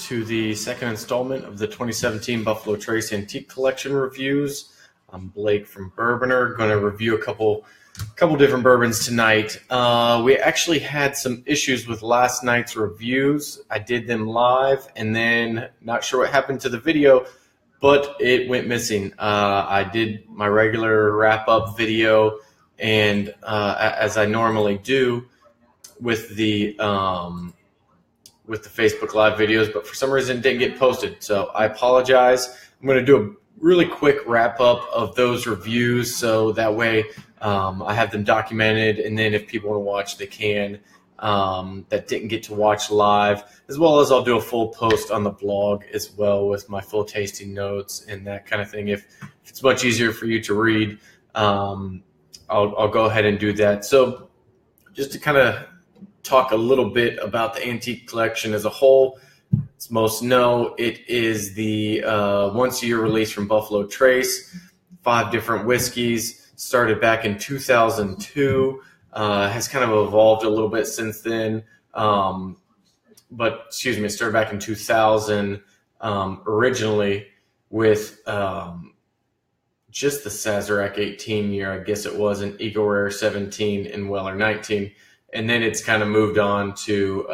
to the second installment of the 2017 Buffalo Trace Antique Collection reviews. I'm Blake from Bourboner. Going to review a couple different bourbons tonight. We actually had some issues with last night's reviews. I did them live, and then not sure what happened to the video, but it went missing. I did my regular wrap-up video, and as I normally do with the Facebook Live videos, but for some reason it didn't get posted. So I apologize. I'm going to do a really quick wrap-up of those reviews so that way I have them documented, and then if people want to watch, they can, that didn't get to watch live, as well as I'll do a full post on the blog as well with my full tasting notes and that kind of thing. If it's much easier for you to read, I'll go ahead and do that. So just to kind of talk a little bit about the antique collection as a whole. As most know, it is the once-a-year release from Buffalo Trace, 5 different whiskeys, started back in 2002, has kind of evolved a little bit since then, it started back in 2000 originally with just the Sazerac 18 year, I guess it was, an Eagle Rare 17 and Weller 19. And then it's kind of moved on to,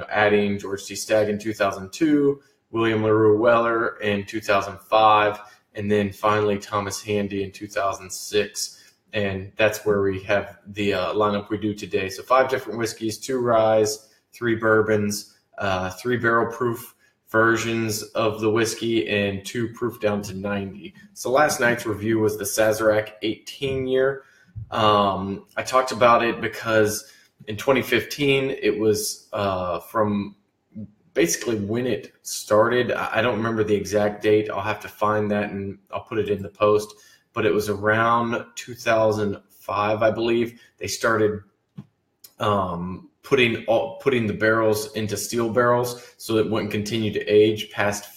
adding George T. Stagg in 2002, William Larue Weller in 2005, and then finally Thomas Handy in 2006. And that's where we have the lineup we do today. So 5 different whiskeys, 2 rye, 3 bourbons, 3 barrel proof versions of the whiskey, and 2 proof down to 90. So last night's review was the Sazerac 18 year. I talked about it because in 2015, it was from basically when it started. I don't remember the exact date. I'll have to find that, and I'll put it in the post. But it was around 2005, I believe. They started putting the barrels into steel barrels so it wouldn't continue to age past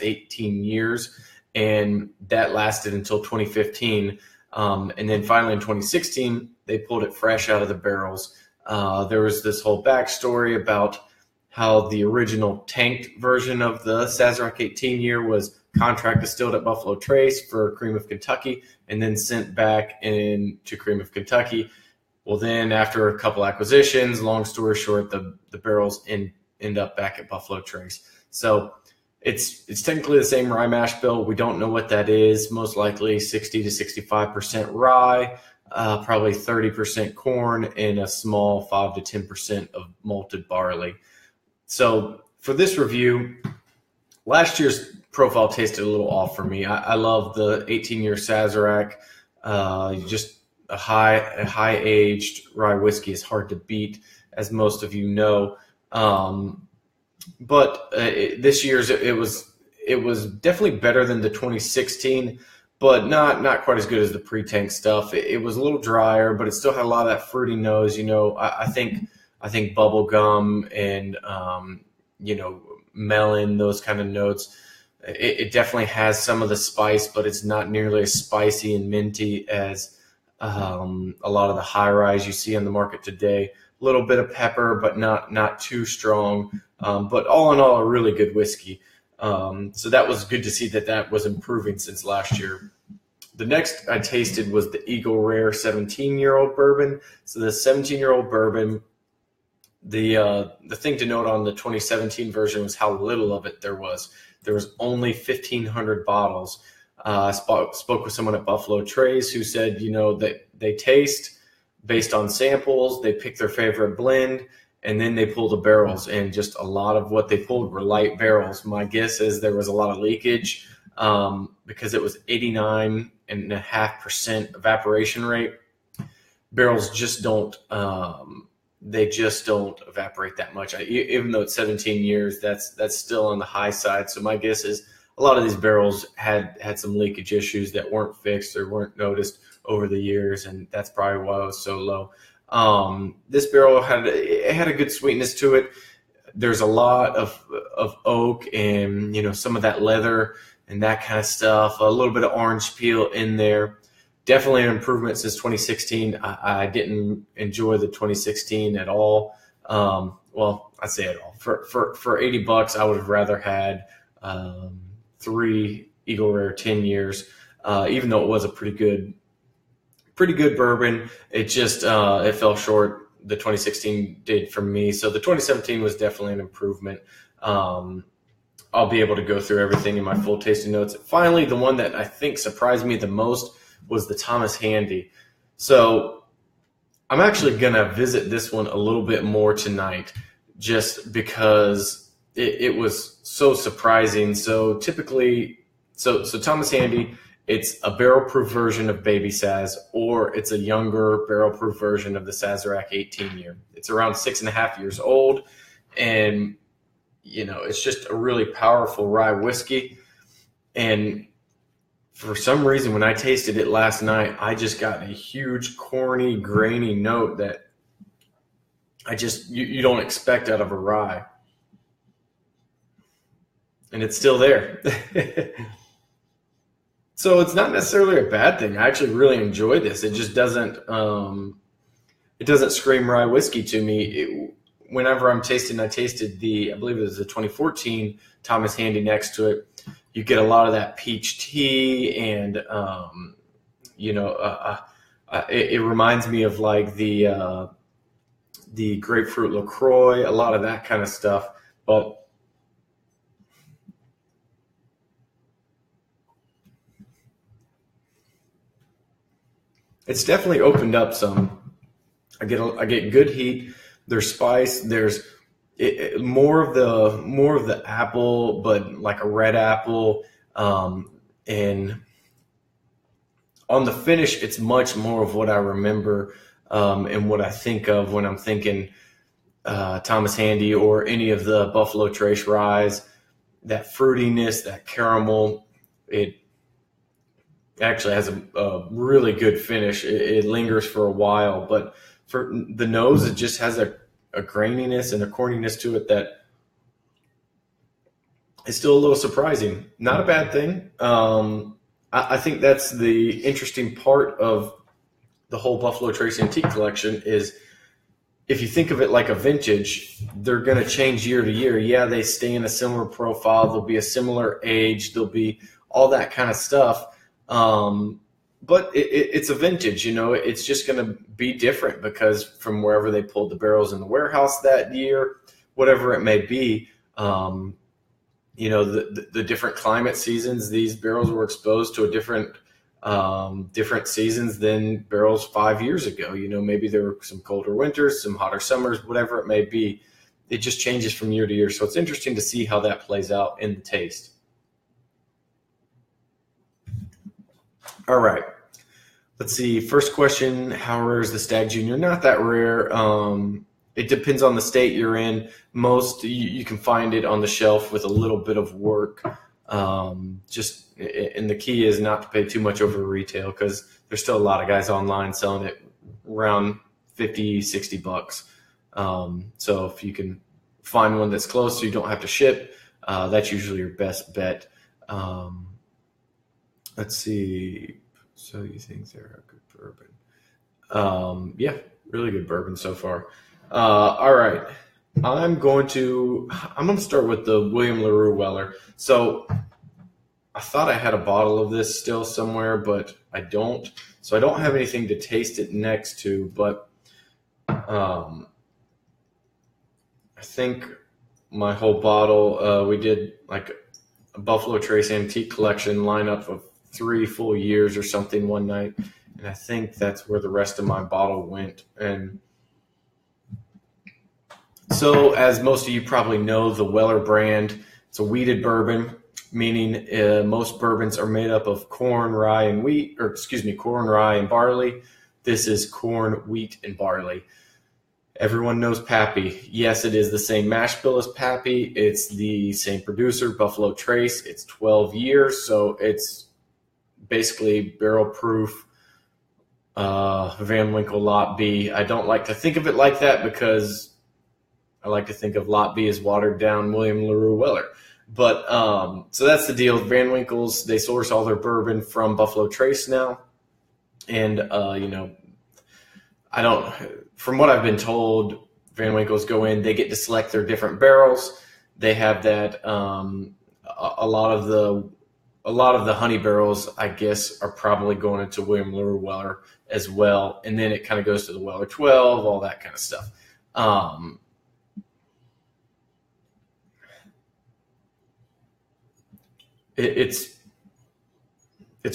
18 years, and that lasted until 2015. And then finally in 2016, they pulled it fresh out of the barrels. There was this whole backstory about how the original tanked version of the Sazerac 18 year was contract distilled at Buffalo Trace for Cream of Kentucky and then sent back into Cream of Kentucky. Well, then after a couple acquisitions, long story short, the barrels end up back at Buffalo Trace. So it's technically the same rye mash bill. We don't know what that is. Most likely 60 to 65% rye, probably 30% corn, and a small 5 to 10% of malted barley. So for this review, last year's profile tasted a little off for me. I love the 18-year Sazerac. Just a high-aged rye whiskey is hard to beat, as most of you know. But this year's it was definitely better than the 2016, but not quite as good as the pre-tank stuff. It was a little drier, but it still had a lot of that fruity nose. I think bubble gum and melon, those kind of notes. It definitely has some of the spice, but it's not nearly as spicy and minty as a lot of the high rise you see on the market today. A little bit of pepper, but not too strong. But all in all, a really good whiskey. So that was good to see that was improving since last year. The next I tasted was the Eagle Rare 17-year-old bourbon. So the 17-year-old bourbon, the thing to note on the 2017 version was how little of it there was. There was only 1,500 bottles. I spoke with someone at Buffalo Trace who said, that they taste based on samples. They pick their favorite blend, and then they pull the barrels, and just a lot of what they pulled were light barrels. My guess is there was a lot of leakage because it was 89.5% evaporation rate. Barrels just don't evaporate that much. Even though it's 17 years, that's still on the high side. So my guess is a lot of these barrels had some leakage issues that weren't fixed or weren't noticed over the years, and that's probably why it was so low. This barrel had a good sweetness to it. There's a lot of oak and some of that leather and that kind of stuff. A little bit of orange peel in there. Definitely an improvement since 2016. I didn't enjoy the 2016 at all. well, I say it all for $80. I would have rather had 3 Eagle Rare 10 years, even though it was a pretty good bourbon. It just it fell short. The 2016 did for me. So the 2017 was definitely an improvement. I'll be able to go through everything in my full tasting notes. Finally, the one that I think surprised me the most was the Thomas Handy. So I'm actually going to visit this one a little bit more tonight just because it was so surprising. So typically, so Thomas Handy, it's a barrel-proof version of Baby Saz, or it's a younger barrel-proof version of the Sazerac 18-year. It's around 6.5 years old, and it's just a really powerful rye whiskey. And for some reason, when I tasted it last night, I just got a huge, corny, grainy note that you don't expect out of a rye. And it's still there. So it's not necessarily a bad thing. I actually really enjoy this. It just doesn't scream rye whiskey to me. Whenever I'm tasting, I tasted I believe it was the 2014 Thomas Handy next to it. You get a lot of that peach tea, and it reminds me of like the grapefruit LaCroix, a lot of that kind of stuff. But it's definitely opened up some. I get good heat. There's spice. There's more of the apple, but like a red apple. And on the finish, it's much more of what I remember and what I think of when I'm thinking Thomas Handy or any of the Buffalo Trace ryes. That fruitiness, that caramel, it actually has a really good finish. It lingers for a while, but for the nose, it just has a graininess and a corniness to it that is still a little surprising. Not a bad thing. I think that's the interesting part of the whole Buffalo Trace Antique Collection is if you think of it like a vintage, they're going to change year to year. Yeah, they stay in a similar profile. There'll be a similar age. There'll be all that kind of stuff. But it's a vintage, it's just going to be different because from wherever they pulled the barrels in the warehouse that year, whatever it may be, the different climate seasons, these barrels were exposed to a different seasons than barrels 5 years ago. Maybe there were some colder winters, some hotter summers, whatever it may be. It just changes from year to year. So it's interesting to see how that plays out in the taste. All right. Let's see. First question, how rare is the Stag Junior? Not that rare. It depends on the state you're in. Most, you can find it on the shelf with a little bit of work. And the key is not to pay too much over retail because there's still a lot of guys online selling it around $50, $60. So if you can find one that's close so you don't have to ship, that's usually your best bet. Let's see. So you think they're a good bourbon? Yeah, really good bourbon so far. All right. I'm going to start with the William Larue Weller. So I thought I had a bottle of this still somewhere, but I don't. So I don't have anything to taste it next to, but I think my whole bottle, we did like a Buffalo Trace Antique Collection lineup of 3 full years or something one night, and I think that's where the rest of my bottle went. And so, as most of you probably know, the Weller brand, it's a wheated bourbon, meaning most bourbons are made up of corn, rye, and barley. This is corn, wheat, and barley. Everyone knows Pappy. Yes, it is the same mash bill as Pappy. It's the same producer, Buffalo Trace. It's 12 years, so it's basically barrel proof Van Winkle Lot B. I don't like to think of it like that because I like to think of Lot B as watered down William Larue Weller. But so that's the deal. Van Winkle's, they source all their bourbon from Buffalo Trace now. And, from what I've been told, Van Winkles go in. They get to select their different barrels. They have that. A lot of the honey barrels, I guess, are probably going into William Larue Weller as well. And then it kind of goes to the Weller 12, all that kind of stuff. It's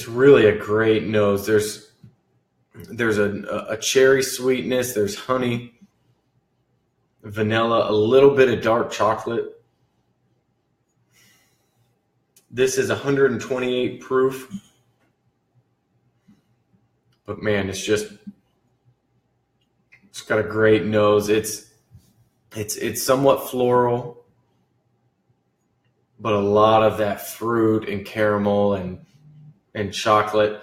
really a great nose. There's a cherry sweetness. There's honey, vanilla, a little bit of dark chocolate. This is 128 proof. But man, it's got a great nose. It's somewhat floral, but a lot of that fruit and caramel and chocolate.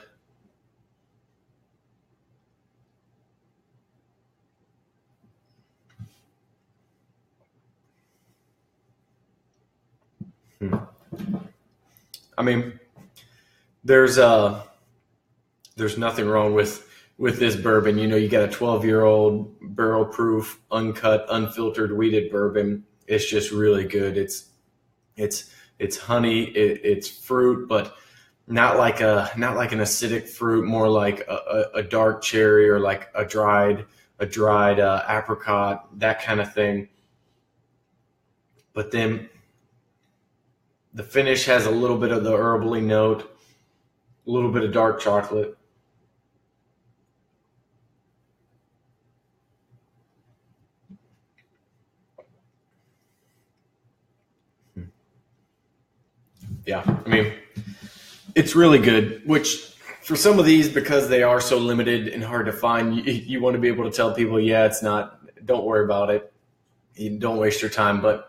I mean, there's nothing wrong with this bourbon. You got a 12-year-old barrel proof, uncut, unfiltered, wheated bourbon. It's just really good. It's honey, it's fruit, but not like an acidic fruit, more like a dark cherry or like a dried apricot, that kind of thing. But then the finish has a little bit of the herbally note, a little bit of dark chocolate. Yeah, I mean, it's really good, which for some of these, because they are so limited and hard to find, you want to be able to tell people, yeah, it's not, don't worry about it. You don't waste your time, but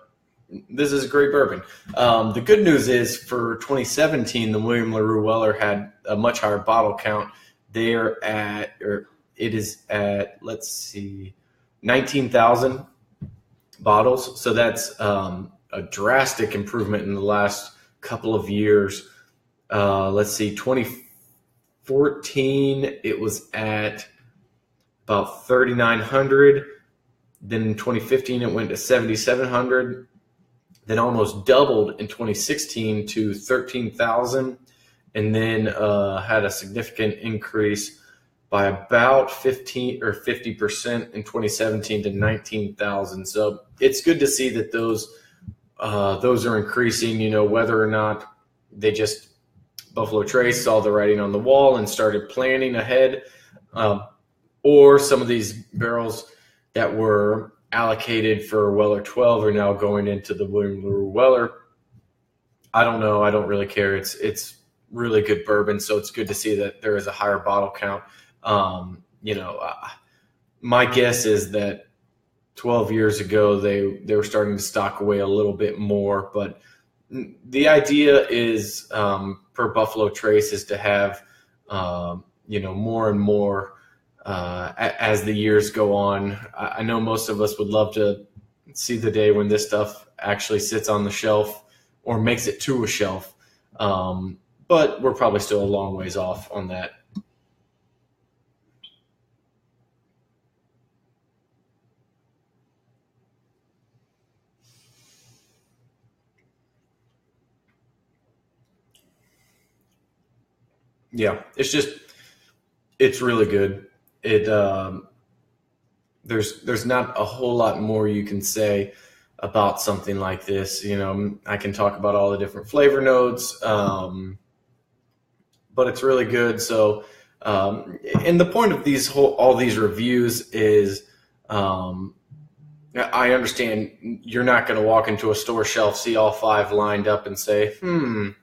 this is a great bourbon. The good news is for 2017, the William Larue Weller had a much higher bottle count. It is at, let's see, 19,000 bottles. So that's a drastic improvement in the last couple of years. Let's see, 2014, it was at about 3,900. Then in 2015, it went to 7,700. Then almost doubled in 2016 to 13,000, and then had a significant increase by about 15 or 50% in 2017 to 19,000. So it's good to see that those are increasing. Whether or not they just Buffalo Trace saw the writing on the wall and started planning ahead, or some of these barrels that were allocated for Weller 12 are now going into the William Larue Weller. I don't know. I don't really care. It's really good bourbon, so it's good to see that there is a higher bottle count. My guess is that 12 years ago they were starting to stock away a little bit more, but the idea is per Buffalo Trace is to have more and more as the years go on. I know most of us would love to see the day when this stuff actually sits on the shelf or makes it to a shelf, but we're probably still a long ways off on that. Yeah, it's really good. There's not a whole lot more you can say about something like this. I can talk about all the different flavor notes, but it's really good. So, and the point of all these reviews is, I understand you're not going to walk into a store shelf, see all 5 lined up and say, I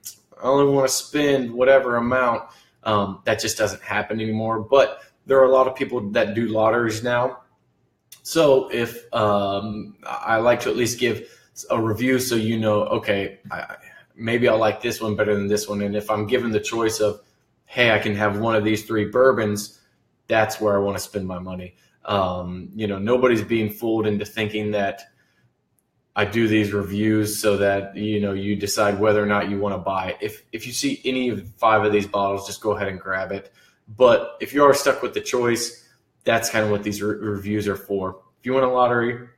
only want to spend whatever amount. That just doesn't happen anymore. But there are a lot of people that do lotteries now. So if I like to at least give a review so okay, maybe I'll like this one better than this one. And if I'm given the choice of, hey, I can have one of these 3 bourbons, that's where I want to spend my money. Nobody's being fooled into thinking that I do these reviews so that, you decide whether or not you want to buy it. If you see any of 5 of these bottles, just go ahead and grab it. But if you are stuck with the choice, that's kind of what these reviews are for. If you win a lottery,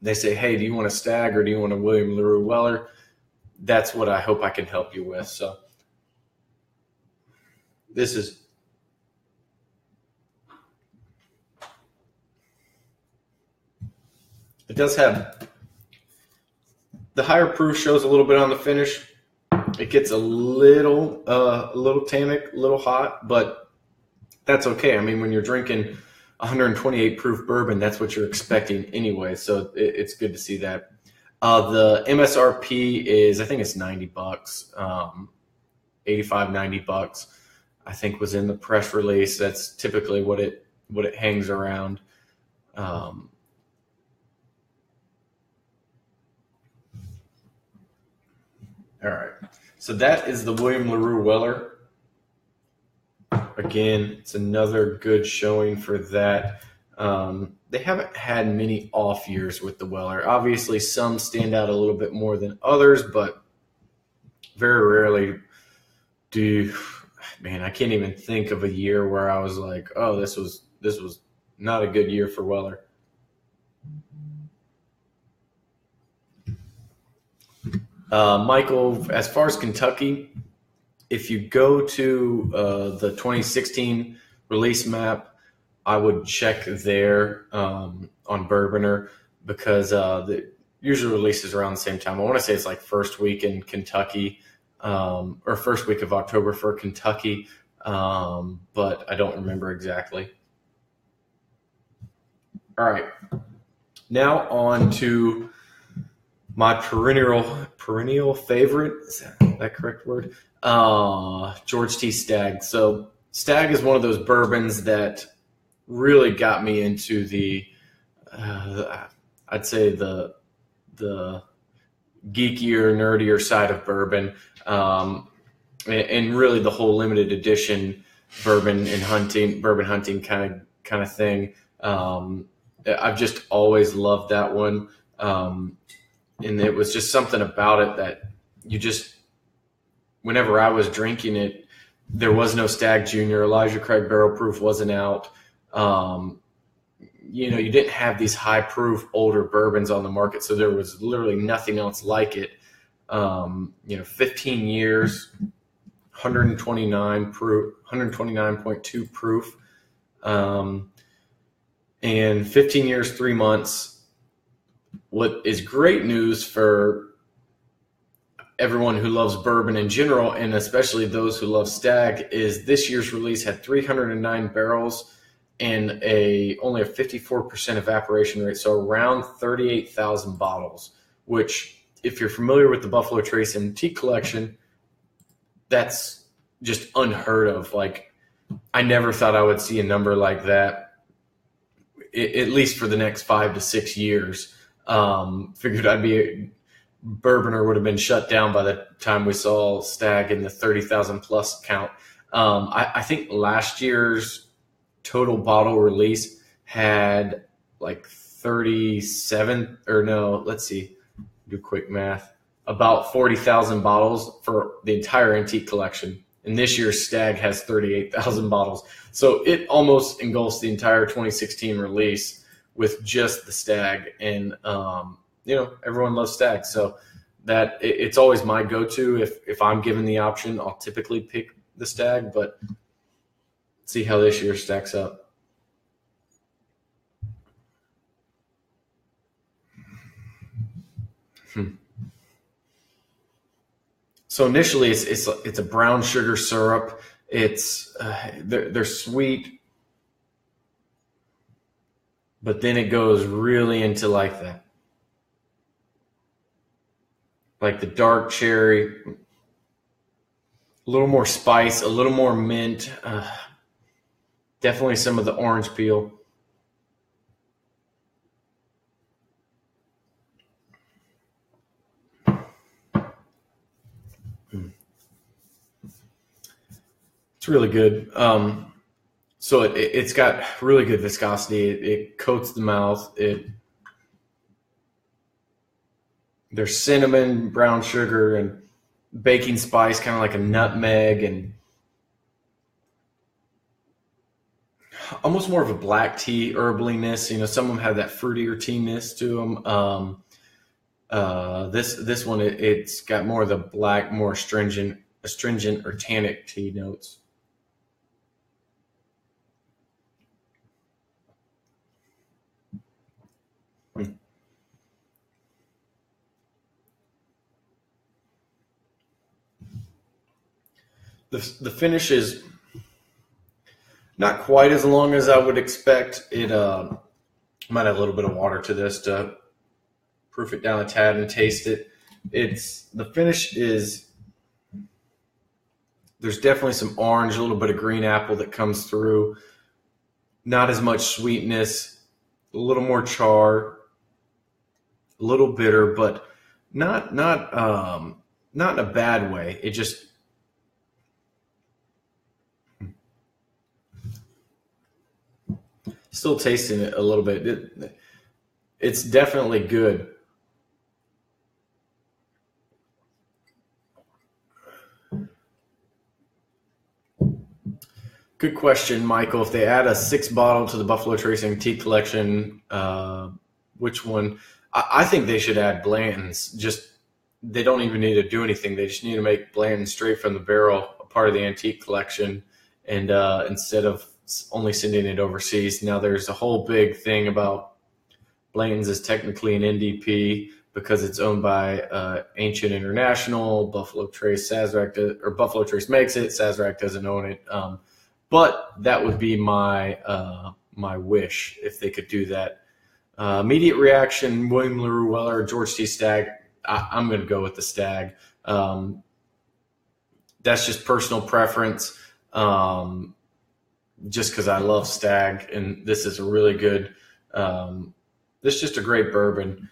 they say, hey, do you want a Stag or do you want a William LaRue Weller? That's what I hope I can help you with. So this is it does have the higher proof, shows a little bit on the finish. It gets a little tannic, a little hot, but that's okay. I mean, when you're drinking 128 proof bourbon, that's what you're expecting anyway. So it's good to see that. The MSRP is, I think it's $90, 85, $90, I think was in the press release. That's typically what it hangs around. All right. So that is the William LaRue Weller. Again, it's another good showing for that. They haven't had many off years with the Weller. Obviously, some stand out a little bit more than others, but very rarely man, I can't even think of a year where I was like, oh, this was not a good year for Weller. Michael, as far as Kentucky, if you go to the 2016 release map, I would check there on Bourboner because the usually releases around the same time. I want to say it's like first week in Kentucky or first week of October for Kentucky, but I don't remember exactly. All right, now on to my perennial favorite. Is that correct word? George T. Stagg. So Stagg is one of those bourbons that really got me into the I'd say the geekier, nerdier side of bourbon, and really the whole limited edition bourbon hunting kind of thing. I've just always loved that one. And it was just something about it that whenever I was drinking it, there was no Stagg Jr. Elijah Craig Barrel Proof wasn't out. You didn't have these high proof older bourbons on the market. So there was literally nothing else like it. 15 years, 129 proof, 129.2 proof, and 15 years, 3 months. What is great news for everyone who loves bourbon in general, and especially those who love Stagg, is this year's release had 309 barrels and only a 54% evaporation rate, so around 38,000 bottles, which, if you're familiar with the Buffalo Trace Antique Collection, that's just unheard of. Like, I never thought I would see a number like that, at least for the next 5 to 6 years. Figured Bourboner would have been shut down by the time we saw Stagg in the 30,000 plus count. I think last year's total bottle release had like 37, or no, let's see, do quick math, about 40,000 bottles for the entire antique collection. And this year's Stagg has 38,000 bottles. So it almost engulfs the entire 2016 release with just the Stagg. And, everyone loves Stagg. So that it's always my go-to. If I'm given the option, I'll typically pick the Stagg, but see how this year stacks up. So initially, it's a brown sugar syrup. It's they're sweet, but then it goes really into like the dark cherry, a little more spice, a little more mint, definitely some of the orange peel. It's really good. So it's got really good viscosity. It coats the mouth. There's cinnamon, brown sugar, and baking spice, kind of like a nutmeg, and almost more of a black tea herbaliness. Some of them have that fruitier teeness to them. This one, it's got more of the black, more astringent or tannic tea notes. The finish is not quite as long as I would expect. It might have a little bit of water to this to proof it down a tad and taste it. The finish is, there's definitely some orange, a little bit of green apple that comes through. Not as much sweetness, a little more char, a little bitter, but not in a bad way. It just still tasting it a little bit. It's definitely good. Good question, Michael. If they add a 6 bottle to the Buffalo Trace Antique Collection, which one? I think they should add Blanton's. They don't even need to do anything. They just need to make Blanton straight from the barrel a part of the Antique Collection, and instead of only sending it overseas. Now, there's a whole big thing about Blanton's is technically an NDP because it's owned by Ancient International. Buffalo Trace Buffalo Trace makes it. Sazerac doesn't own it. But that would be my wish if they could do that. Immediate reaction: William Larue Weller, George T. Stagg. I'm going to go with the Stagg. That's just personal preference. Just because I love Stagg, and this is a really good. This is just a great bourbon.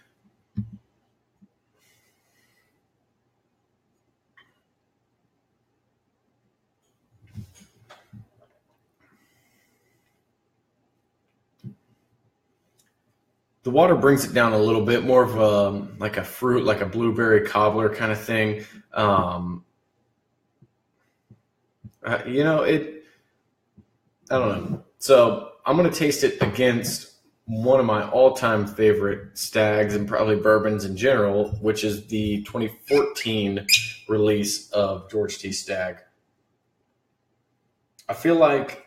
The water brings it down a little bit, more of like a fruit, like a blueberry cobbler kind of thing. I don't know. So I'm going to taste it against one of my all-time favorite Staggs and probably bourbons in general, which is the 2014 release of George T. Stagg. I feel like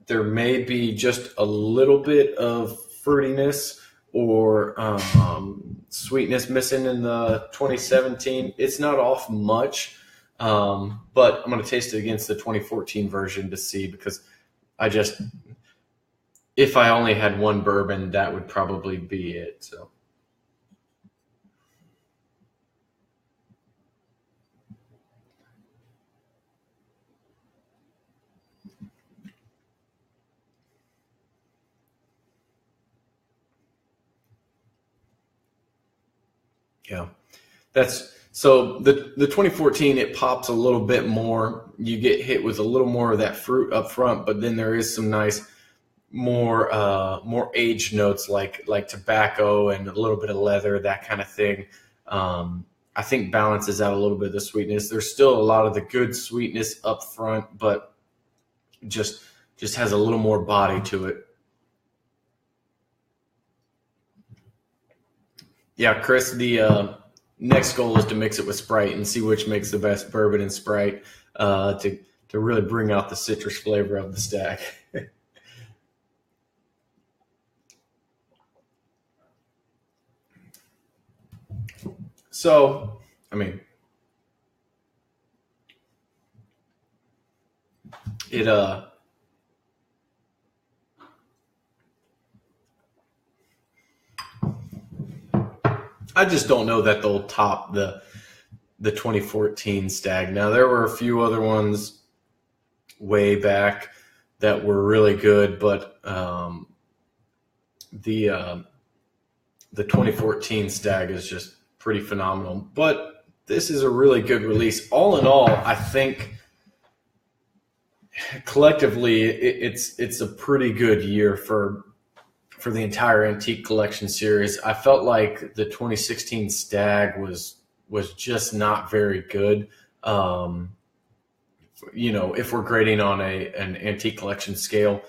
there may be just a little bit of fruitiness or sweetness missing in the 2017. It's not off much, but I'm going to taste it against the 2014 version to see, because if I only had one bourbon, that would probably be it. So. Yeah, so the 2014, it pops a little bit more. You get hit with a little more of that fruit up front, but then there is some nice more aged notes like tobacco and a little bit of leather, that kind of thing. I think balances out a little bit of the sweetness. There's still a lot of the good sweetness up front, but just has a little more body to it. Yeah, Chris, the next goal is to mix it with Sprite and see which makes the best bourbon and Sprite to really bring out the citrus flavor of the Stagg. So, I mean, I just don't know that they'll top the 2014 Stagg. Now, there were a few other ones way back that were really good, but the 2014 Stagg is just pretty phenomenal. But this is a really good release. All in all, I think collectively it's a pretty good year for the entire Antique Collection series. I felt like the 2016 Stagg was just not very good. If we're grading on an Antique Collection scale,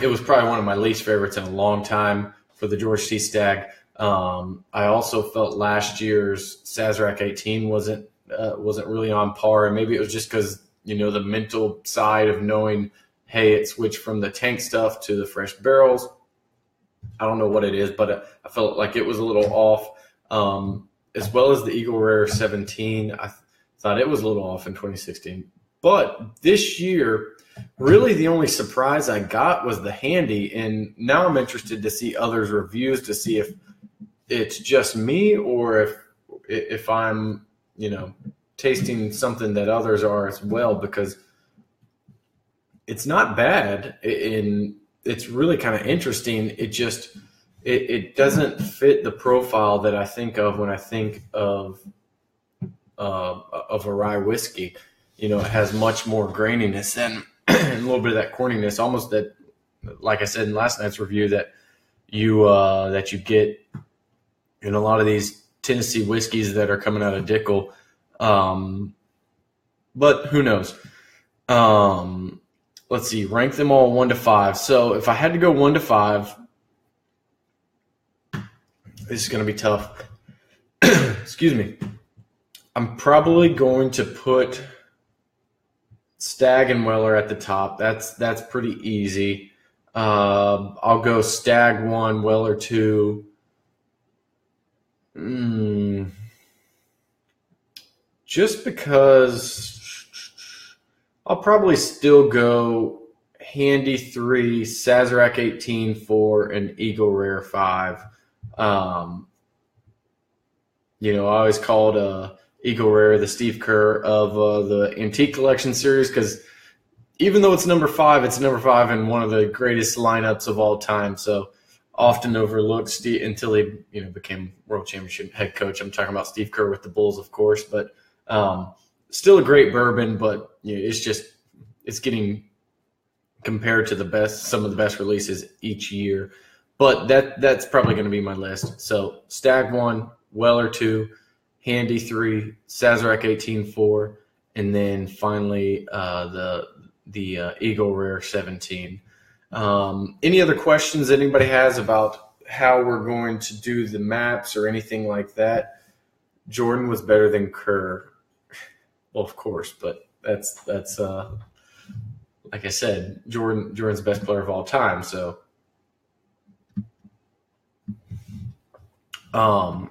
it was probably one of my least favorites in a long time for the George T. Stagg. I also felt last year's Sazerac 18 wasn't really on par, and maybe it was just because the mental side of knowing, hey, it switched from the tank stuff to the fresh barrels. I don't know what it is, but I felt like it was a little off. As well as the Eagle Rare 17, I thought it was a little off in 2016. But this year, really the only surprise I got was the Handy, and now I'm interested to see others' reviews to see if it's just me or if I'm tasting something that others are as well, because it's not bad and it's really kind of interesting. It doesn't fit the profile that I think of when I think of a rye whiskey. It has much more graininess and a little bit of that corniness, almost that, like I said in last night's review, that you get in a lot of these Tennessee whiskeys that are coming out of Dickel. But who knows? Let's see, rank them all 1 to 5. So if I had to go 1 to 5, this is going to be tough. Excuse me. I'm probably going to put Stagg and Weller at the top. That's pretty easy. I'll go Stagg 1, Weller 2. Just because I'll probably still go Handy 3, Sazerac 18 4, and Eagle Rare 5. I always called Eagle Rare the Steve Kerr of the Antique Collection series, because even though it's number 5, it's number 5 in one of the greatest lineups of all time. So often overlooked until he became world championship head coach. I'm talking about Steve Kerr with the Bulls, of course, but still a great bourbon. But it's getting compared to some of the best releases each year. But that's probably going to be my list. So Stagg 1, Weller 2, Handy 3, Sazerac 18 4, and then finally the Eagle Rare 17. Any other questions anybody has about how we're going to do the maps or anything like that? Jordan was better than Kerr. Well, of course, but that's like I said, Jordan's the best player of all time. So, I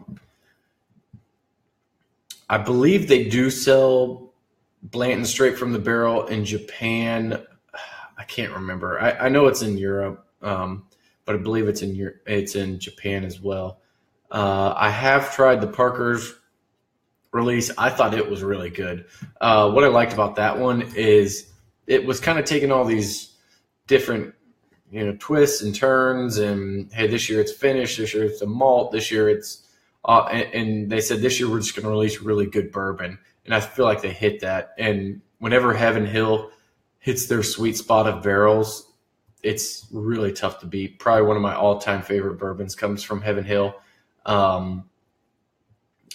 believe they do sell Blanton straight from the barrel in Japan. I can't remember. I know it's in Europe, but I believe it's in Japan as well. I have tried the Parker's release. I thought it was really good. What I liked about that one is it was kind of taking all these different twists and turns, and hey, this year it's finished, this year it's a malt, this year it's and they said this year we're just going to release really good bourbon, and I feel like they hit that. And whenever Heaven Hill hits their sweet spot of barrels, it's really tough to beat. Probably one of my all-time favorite bourbons comes from Heaven Hill,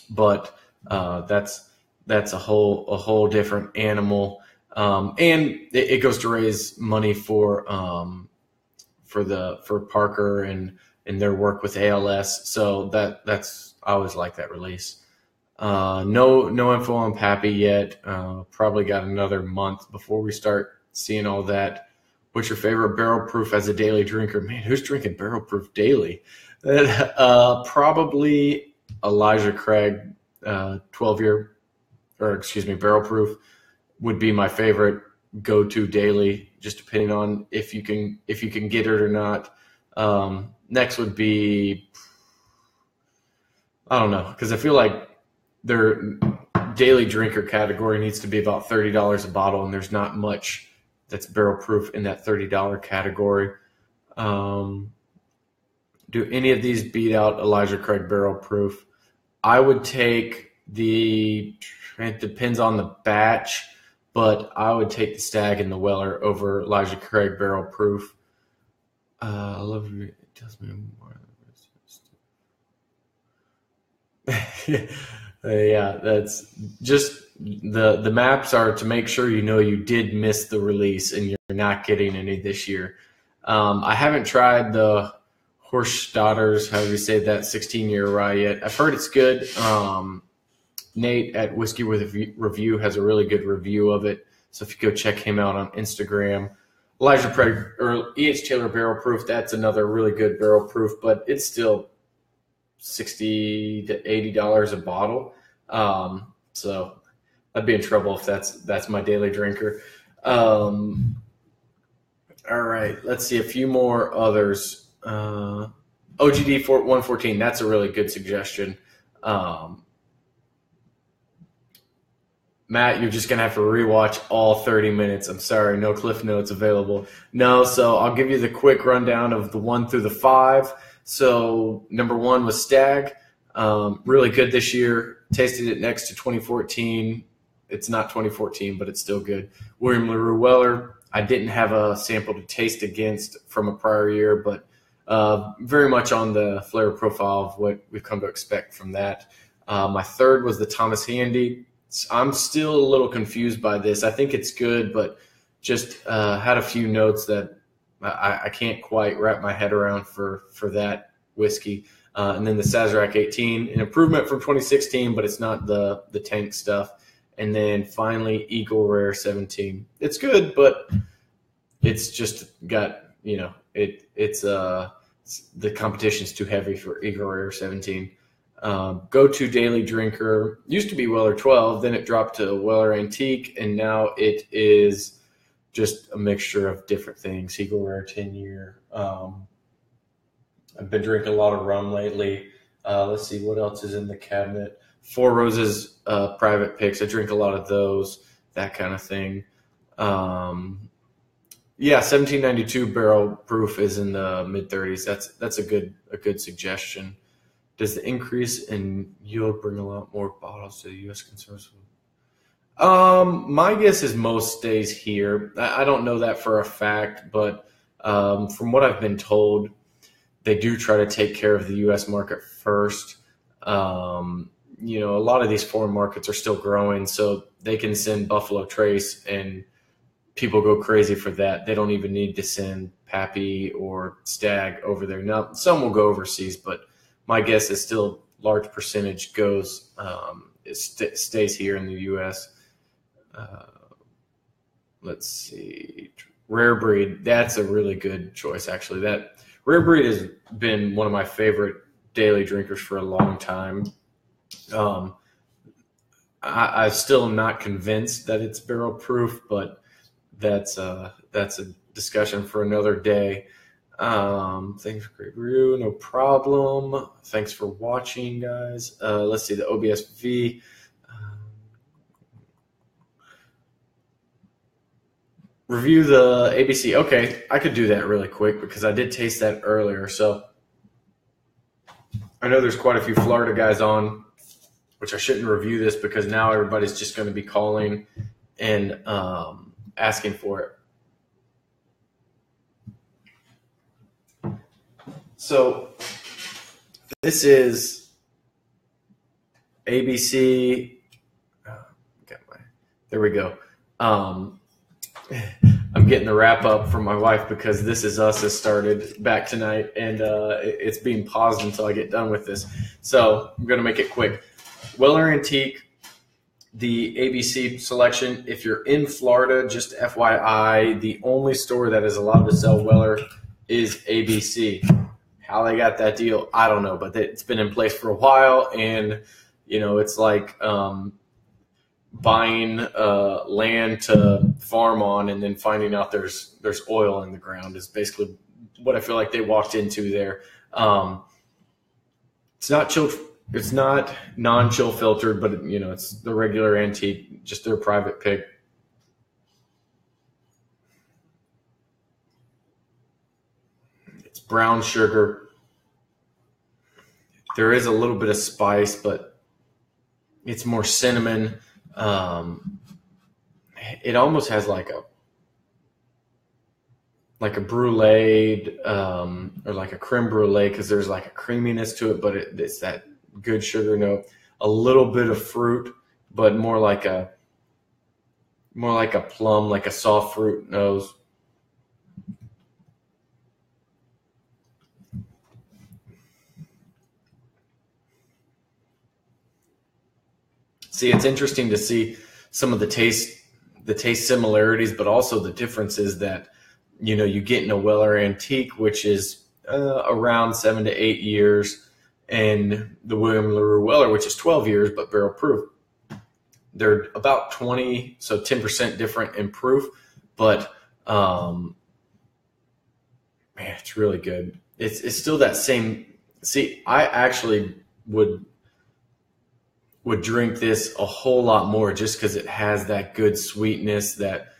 but that's a whole different animal, and it goes to raise money for Parker and their work with ALS. So that's I always like that release. No info on Pappy yet. Probably got another month before we start seeing all that. What's your favorite barrel proof as a daily drinker? Man, who's drinking barrel proof daily? Probably Elijah Craig 12-year, barrel proof would be my favorite go-to daily, just depending on if you can get it or not. Next would be, I don't know, because I feel like their daily drinker category needs to be about $30 a bottle, and there's not much that's barrel proof in that $30 category. Do any of these beat out Elijah Craig barrel proof? I would take it depends on the batch, but I would take the Stagg and the Weller over Elijah Craig barrel proof. I love it. It tells me more. Yeah, that's just the maps are to make sure you did miss the release and you're not getting any this year. I haven't tried the Horstadters, however you say that, 16-year rye yet. I've heard it's good. Nate at Whiskey with a Review has a really good review of it. So if you go check him out on Instagram. Elijah Craig or E.H. Taylor Barrel Proof, that's another really good barrel proof, but it's still $60 to $80 a bottle. So I'd be in trouble if that's my daily drinker. All right, let's see a few more others. OGD 114, that's a really good suggestion. Matt, you're just going to have to rewatch all 30 minutes. I'm sorry, no Cliff Notes available. No, so I'll give you the quick rundown of the 1 through the 5. So number 1 was Stag. Really good this year. Tasted it next to 2014. It's not 2014, but it's still good. William LaRue Weller. I didn't have a sample to taste against from a prior year, but very much on the flavor profile of what we've come to expect from that. My third was the Thomas Handy. I'm still a little confused by this. I think it's good, but just had a few notes that I can't quite wrap my head around for that whiskey. And then the Sazerac 18, an improvement from 2016, but it's not the tank stuff. And then finally, Eagle Rare 17. It's good, but it's just got, it's the competition's too heavy for Eagle Rare 17. Go-to daily drinker used to be Weller 12, then it dropped to Weller Antique, and now it is just a mixture of different things. Eagle Rare 10-year. I've been drinking a lot of rum lately. Let's see what else is in the cabinet. Four Roses private picks. I drink a lot of those, that kind of thing. 1792 barrel proof is in the mid-30s. That's a good suggestion. Does the increase in yield bring a lot more bottles to the U.S. consumers? My guess is most stays here. I don't know that for a fact, but from what I've been told, they do try to take care of the U.S. market first. A lot of these foreign markets are still growing, so they can send Buffalo Trace and people go crazy for that. They don't even need to send Pappy or Stag over there. Now, some will go overseas, but my guess is still large percentage goes stays here in the U.S. Let's see. Rare Breed, that's a really good choice, actually. That Rare Breed has been one of my favorite daily drinkers for a long time. I still am not convinced that it's barrel proof, but that's a discussion for another day. Thanks for great review, no problem. Thanks for watching, guys. Let's see the OBSV. Review the ABC. Okay, I could do that really quick because I did taste that earlier. So I know there's quite a few Florida guys on, which I shouldn't review this because now everybody's just going to be calling and asking for it. So this is ABC. There we go. I'm getting the wrap up from my wife because This Is Us has started back tonight, and it's being paused until I get done with this. So I'm going to make it quick. Weller Antique, the ABC selection. If you're in Florida, just FYI, the only store that is allowed to sell Weller is ABC. How they got that deal, I don't know, but it's been in place for a while, and it's like buying land to farm on and then finding out there's oil in the ground is basically what I feel like they walked into there. It's not chilled, it's not non-chill filtered, but it's the regular antique, just their private pick. It's brown sugar. There is a little bit of spice, but it's more cinnamon. It almost has like a brulee or like a creme brulee because there's like a creaminess to it, but it's that good sugar note. A little bit of fruit, but more like a plum, like a soft fruit nose. See, it's interesting to see some of the taste similarities, but also the differences that, you get in a Weller Antique, which is around 7 to 8 years, and the William LaRue Weller, which is 12 years, but barrel proof. They're about 20, so 10% different in proof, but man, it's really good. It's still that same. See, I actually would drink this a whole lot more just because it has that good sweetness that.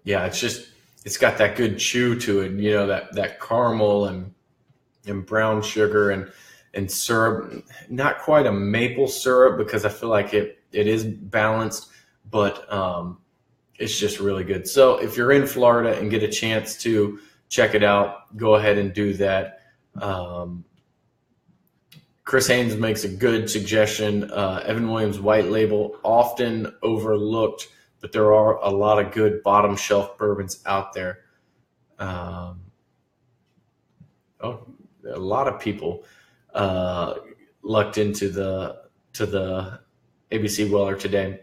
Yeah, it's got that good chew to it, that caramel and brown sugar and syrup. Not quite a maple syrup because I feel like it is balanced, but it's just really good. So if you're in Florida and get a chance to check it out, go ahead and do that. Chris Haynes makes a good suggestion. Evan Williams White Label, often overlooked, but there are a lot of good bottom shelf bourbons out there. A lot of people lucked into the ABC Weller today.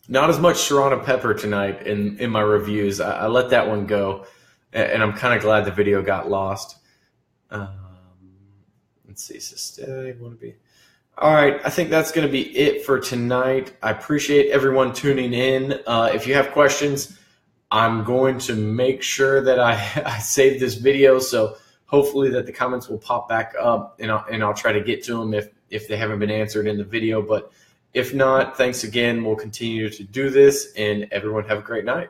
Not as much Serrano Pepper tonight in my reviews. I let that one go, and I'm kind of glad the video got lost. Let's see. All right, I think that's going to be it for tonight. I appreciate everyone tuning in. If you have questions, I'm going to make sure that I save this video, so hopefully that the comments will pop back up, and I'll try to get to them if they haven't been answered in the video. But if not, thanks again. We'll continue to do this, and everyone have a great night.